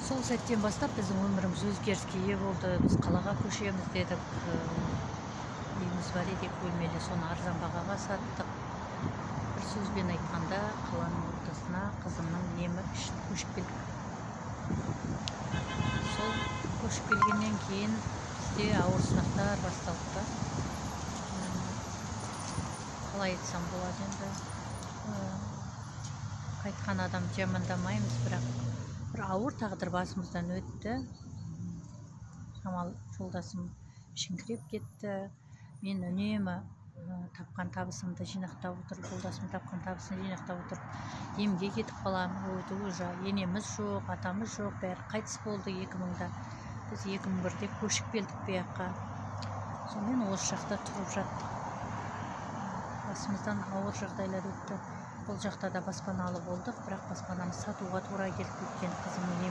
Сол сәттен бастап біздің өміріміз өзгеріске ие болды. Біз қалаға көшеміз дедік. Үйіміз бар еді, бөлмелі, соны арзан бағаға саттық. Бір сөзбен айтқанда, қаланың ортасына қызымның емі үшін көшіп келдік. Сол көшіп келгеннен кейін бізде ауыр сынақтар басталды. Қалай айтсам болады енді. Қайтқан адам жамандамаймыз, бірақ бір ауыр тағдыр басымыздан өтті. Жамал жолдасым шіңкіреп кетті. Мен үнемі тапқан табысымды жинақтап отырып, жолдасым тапқан табысын жинақтап отырып, емге кетіп қаламын. Уже енеміз жоқ, атамыз жоқ, бәрі қайтыс болды 2000-да. Біз 2001-де көшіп келдік бұл жаққа. Сонымен осы жақта тұрып жаттық. Басымыздан ауыр жағдайлар өтті. Бұл жақта да баспаналы болдық, бірақ баспанамыз сатуға тура келіп кеткен. Қызымның